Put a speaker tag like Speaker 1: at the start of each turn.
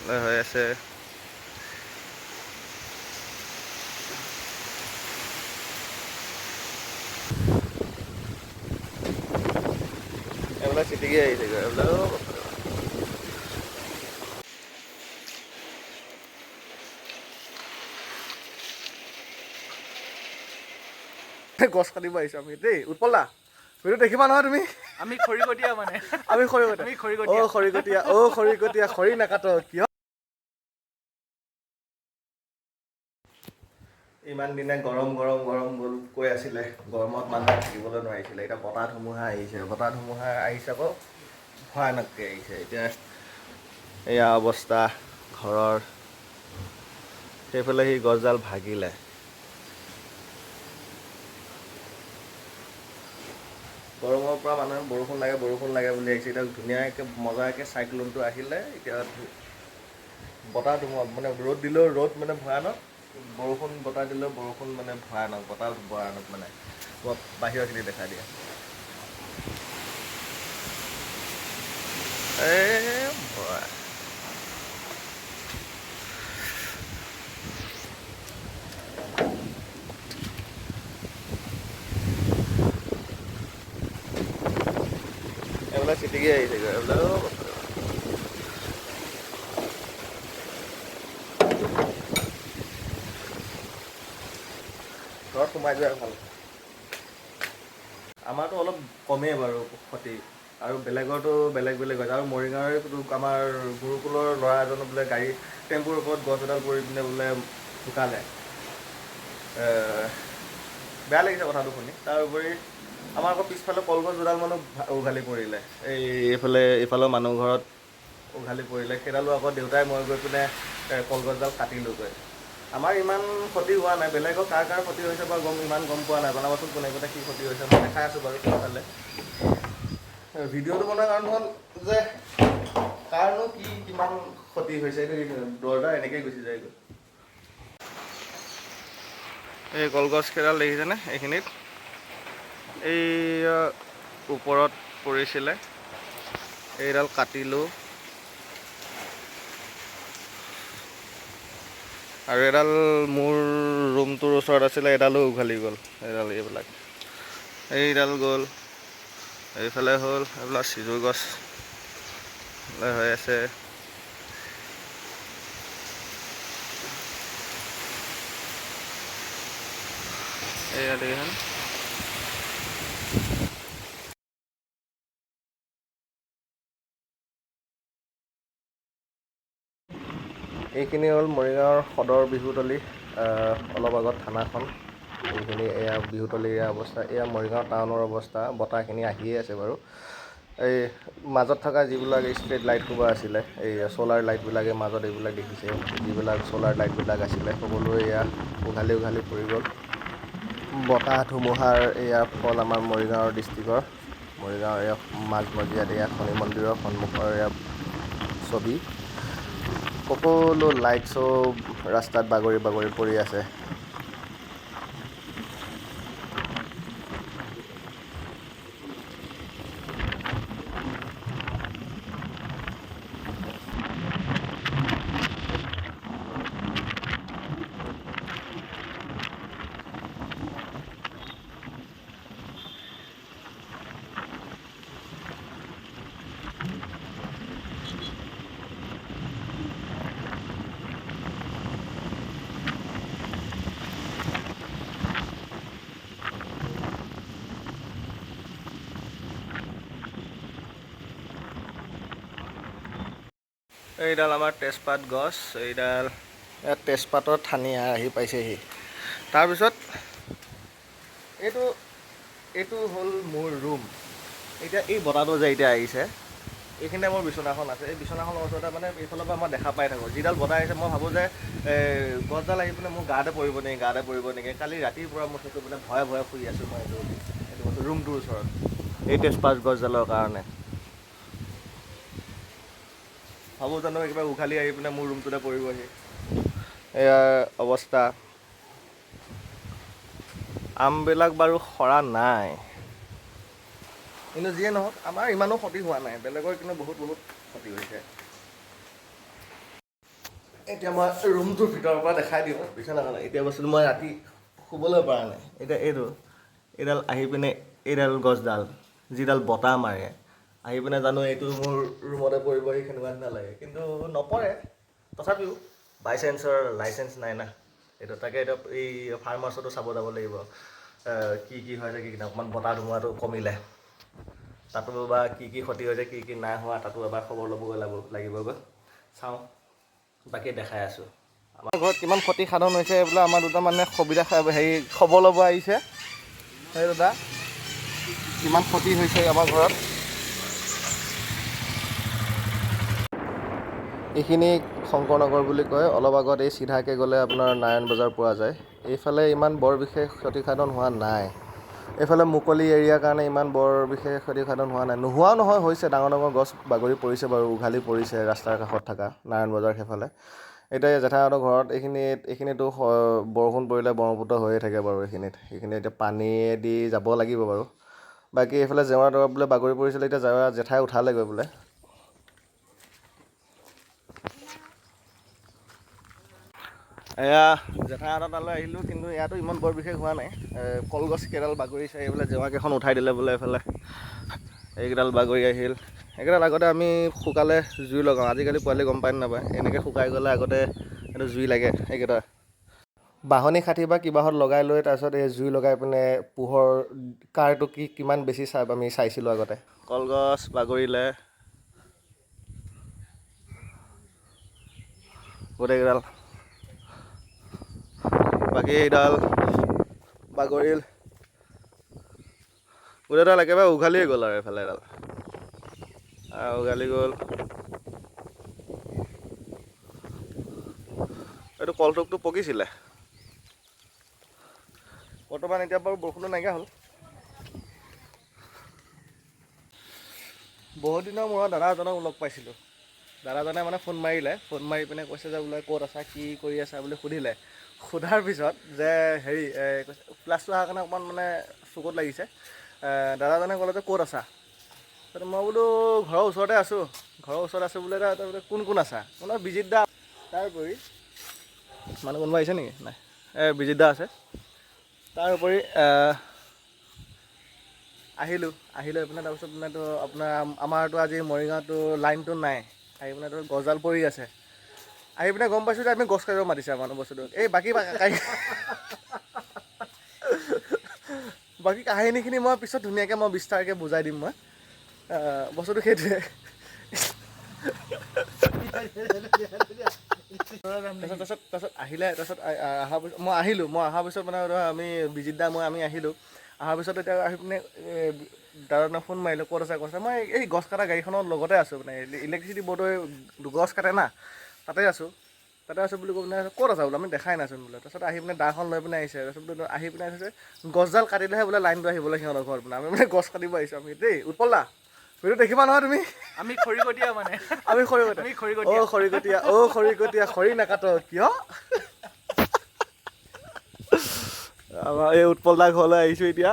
Speaker 1: হৈ আছে। এইবিলাক চিটিকি আহিছেগৈ এইবিলাক। গছ কাটিব আহিছোঁ আমি দেই। উৎপল দা ভিডিঅ' দেখিবা নহয় তুমি।
Speaker 2: আমি খৰিকটীয়া মানে
Speaker 1: আমি খৰিকটীয়া খৰি নাকাট কিয় ইমান দিনে গৰম গ'ল কৈ আছিলে। গৰমত মানুহে থাকিবলৈ নোৱাৰিছিলে। এতিয়া বতাহ ধুমুহা আহিছে আকৌ ভয়ানককৈ আহিছে। এতিয়া এয়া অৱস্থা ঘৰৰ। সেইফালে সি গছডাল ভাগিলে। গৰমৰ পৰা মানুহে বৰষুণ লাগে বুলি আহিছে। এতিয়া ধুনীয়াকৈ মজাকৈ চাইক্লনটো আহিলে। এতিয়া বতাহ ধুমুহা মানে ৰ'দ দিলেও ৰ'দ মানে ভয়ানক, বৰষুণ বতাহ দিলেও বৰষুণ মানে ভয়ানক, বতাহ ভয়ানক মানে বাহিৰৰখিনি দেখাই দিয়ে। এইবিলাক চিটিকি আহিছেগৈ এইবিলাক। ঘৰত সোমাই যোৱাই ভাল। আমাৰতো অলপ কমেই বাৰু ক্ষতি, আৰু বেলেগৰতো বেলেগ হৈছে। আৰু মৰিগাঁৱৰে আমাৰ গুৰুকুলৰ ল'ৰা এজনো বোলে টেম্পুৰ ওপৰত গছ এডাল পৰি পিনে বোলে ঢুকালে। বেয়া লাগিছে কথাটো শুনি। তাৰ উপৰি আমাৰ আকৌ পিছফালে কলগছ দুডাল মানো উঘালি পৰিলে। এইফালৰ মানুহ ঘৰত উঘালি পৰিলে। সেইডালো আকৌ দেউতাই মই গৈ পিনে কলগছডাল কাটিলোঁগৈ। আমাৰ ইমান ক্ষতি হোৱা নাই। বেলেগৰ কাৰ ক্ষতি হৈছে বা ইমান গম পোৱা নাই। জনাবাচোন কোনে কি ক্ষতি হৈছে। মই দেখাই আছোঁ বাৰু পিছফালে। ভিডিঅ'টো বনোৱাৰ কাৰণ হ'ল যেकारনো কিমান ক্ষতি হৈছে। এইটো দৰকাৰ এনেকেই গুচি যায়গৈ। এই কলগছ কেইডাল দেখিছেনে? এইখিনিত এই ওপৰত পৰিছিলে। এইডাল কাটিলোঁ। আৰু এডাল মোৰ ৰুমটোৰ ওচৰত আছিলে, এডালো উঘালি গ'ল। এইডাল গ'ল, এইফালে হ'ল। এইবিলাক চিজুৰ গছ হৈ আছে। এয়া দেখিছেনে? এইখিনি হ'ল মৰিগাঁৱৰ সদৰ বিহুতলী। অলপ আগত থানাখন। এইখিনি এয়া বিহুতলীৰ এয়া অৱস্থা। এয়া মৰিগাঁও টাউনৰ অৱস্থা। বতাহখিনি আহিয়ে আছে বাৰু। এই মাজত থকা যিবিলাক ষ্ট্ৰীট লাইট সোপা আছিলে, এই চ'লাৰ লাইটবিলাকে মাজত এইবিলাক দেখিছে, যিবিলাক চ'লাৰ লাইটবিলাক আছিলে সকলোৱে এয়া উঘালি পৰি গ'ল। বতাহ ধুমুহাৰ এয়া ফল আমাৰ মৰিগাঁৱৰ ডিষ্ট্ৰিক্টৰ। মৰিগাঁৱৰ এয়া মাজমজিয়াত এয়া শনি মন্দিৰৰ সন্মুখৰ এয়া ছবি। সকলো লাইট চব ৰাস্তাত বাগৰি পৰি আছে। এইডাল আমাৰ তেজপাত গছ। এইডাল ইয়াত তেজপাতৰ ঠানি আহি পাইছেহি। তাৰপিছত এইটো হ'ল মোৰ ৰুম। এতিয়া এই বতাহটো যে এতিয়া আহিছে, এইখিনিতে মোৰ বিচনাখন আছে। এই বিচনাখনৰ ওচৰতে মানে এইফালৰ পৰা মই দেখা পাই থাকোঁ। যিডাল বতাহ আহিছে মই ভাবোঁ যে গছডাল আহি পিনে মোৰ গাতে পৰিব নেকি। কালি ৰাতিৰ পৰা মোৰ সেইটো মানে ভয়ে শুই আছোঁ মই এইটো ৰুমটোৰ ওচৰত, এই তেজপাত গছডালৰ কাৰণে। ভাবোঁ জানো কিবা উঘালি আহি পিনে মোৰ ৰুমটোতে পৰিবহি। এয়া অৱস্থা। আমবিলাক বাৰু সৰা নাই, কিন্তু যিয়ে নহওক আমাৰ ইমানো ক্ষতি হোৱা নাই। বেলেগৰ কিন্তু বহুত ক্ষতি হৈছে। এতিয়া মই ৰুমটোৰ ভিতৰৰ পৰা দেখাই দিওঁ বিচনাখন। এতিয়া বস্তুটো মই ৰাতি শুবলৈ পৰা নাই। এতিয়া এইডাল আহি পিনে এইডাল গছডাল যিডাল বতাহ মাৰে আহি পিনে জানো এইটো মোৰ ৰুমতে পৰিবহি সেনেকুৱা নিচিনা লাগে, কিন্তু নপৰে। তথাপিও বাই চান্সৰ লাইচেঞ্চ নাই না এইটো, তাকে এতিয়া এই ফাৰ্ম হাউচতো চাব যাব লাগিব কি হৈছে কি অকণমান বতাহ ধুমুহাটো কমিলে তাতো বা কি ক্ষতি হৈছে কি নাই হোৱা তাতো এবাৰ খবৰ ল'বগৈ লাগিবগৈ। চাওঁ, বাকী দেখাই আছোঁ আমাৰ ঘৰত কিমান ক্ষতি সাধন হৈছে। বোলে আমাৰ দুটা মানে খবৰ ল'ব আহিছে, সেই দুটা কিমান ক্ষতি হৈছে আমাৰ ঘৰত। এইখিনি শংকৰনগৰ বুলি কয়। অলপ আগত এই চিধাকৈ গ'লে আপোনাৰ নাৰায়ণ বজাৰ পোৱা যায়। এইফালে ইমান বৰ বিশেষ ক্ষতিসাধন হোৱা নাই। এইফালে মুকলি এৰিয়াৰ কাৰণে ইমান বৰ বিশেষ ক্ষতিসাধন হোৱা নাই। নোহোৱাও নহয়, হৈছে ডাঙৰ ডাঙৰ গছ বাগৰি পৰিছে বাৰু, উঘালি পৰিছে ৰাস্তাৰ কাষত থকা নাৰায়ণ বজাৰ সেইফালে। এতিয়া জেঠাইহঁতৰ ঘৰত এইখিনিতো বৰষুণ পৰিলে ব্ৰহ্মপুত্ৰ হৈয়ে থাকে বাৰু। এইখিনি এতিয়া পানীয়েদি যাব লাগিব বাৰু। বাকী এইফালে জেওৰা দৰৱ বোলে বাগৰি পৰিছিলে, এতিয়া জেঠাই উঠালেগৈ বোলে। এয়া জেঠাইহঁতৰ তালৈ আহিলোঁ, কিন্তু ইয়াতো ইমান বৰ বিশেষ হোৱা নাই। কলগছ কেইডাল বাগৰিছে, এইফালে জেওৰাকেইখন উঠাই দিলে বোলে। এইফালে এইকেইডাল বাগৰি আহিল। এইকেইডাল আগতে আমি শুকালে জুই লগাওঁ, আজিকালি পোৱালি গম পাই নাপায়। এনেকৈ শুকাই গ'লে আগতে এইটো জুই লাগে। এইকেইটা বাঢ়নি কাঠি বা কিবাহত লগাই লৈ তাৰপিছত এই জুই লগাই পিনে পোহৰ কাৰটো কিমান বেছি আমি চাইছিলোঁ আগতে। কলগছ বাগৰিলে গোটেইকেইডাল, বাকী এইডাল বাগৰিল গোটেইডাল, একেবাৰে উঘালিয়ে গ'ল আৰু এইফালে এডাল উঘালি গ'ল। এইটো কলথোকটো পকিছিলে, বৰ্তমান এতিয়া বাৰু বৰষুণটো নাইকিয়া হ'ল। বহুত দিনৰ মূৰত দাদা এজনক লগ পাইছিলোঁ। দাদাজনে মানে ফোন মাৰি পিনে কৈছে যে বোলে ক'ত আছা, কি কৰি আছা বুলি সুধিলে। সোধাৰ পিছত যে হেৰি ক্লাছটো অহাৰ কাৰণে অকণমান মানে চকুত লাগিছে। দাদাজনে ক'লে যে ক'ত আছা, মই বোলো ঘৰৰ ওচৰতে আছোঁ। ঘৰৰ ওচৰত আছোঁ বোলে। তাৰপিছত কোন আছা, মানে বিজিত দা। তাৰ উপৰি মানুহ কোনোবা আহিছে নেকি, নাই বিজিত দা আছে। তাৰ উপৰি আহিলোঁ এইপিনে। তাৰপিছত মানেতো আপোনাৰ আমাৰতো আজি মৰিগাঁৱতো লাইনটো নাই। আহি পিনে তো গছডাল পৰি আছে। আহি পিনে গম পাইছোঁ যে আমি গছ কাটিব মাতিছে মানুহ বস্তুটো। এই বাকী কাহিনীখিনি মই পিছত ধুনীয়াকৈ বিস্তাৰকৈ বুজাই দিম মই। বস্তুটো সেইটোৱে। তাৰপিছত আহিলে, তাৰপিছত অহাৰ পিছত মই অহাৰ পিছত মানে আমি বিজিত দা আমি আহিলোঁ। অহাৰ পিছত এতিয়া আহি পিনে দাদাজনক ফোন মাৰিলোঁ, ক'ত আছে। মই এই গছ কটা গাড়ীখনৰ লগতে আছোঁ, মানে ইলেক্ট্ৰিচিটি বৰ্ডৰ গছ কাটে না, তাতে আছোঁ বুলি কৈ পিনে ক'ত আছা বোলে, আমি দেখাই নাইচোন বোলে। তাৰপিছত আহি পিনে দাখন লৈ পিনে আহিছে। তাৰপিছত আহি পিনে আহিছে, গছডাল কাটিলেহে বোলে লাইনটো আহিবলৈ সিহঁতৰ ঘৰত বোলে। আমি মানে গছ কাটিব আহিছোঁ আমি দেই। উৎপল দা ভিডিঅ' দেখিবা নহয় তুমি।
Speaker 2: আমি খৰিকটীয়া মানে
Speaker 1: আমি খৰিকটীয়া খৰি নাকাট কিয়। আমাৰ এই উৎপল দাৰ ঘৰলৈ আহিছোঁ এতিয়া।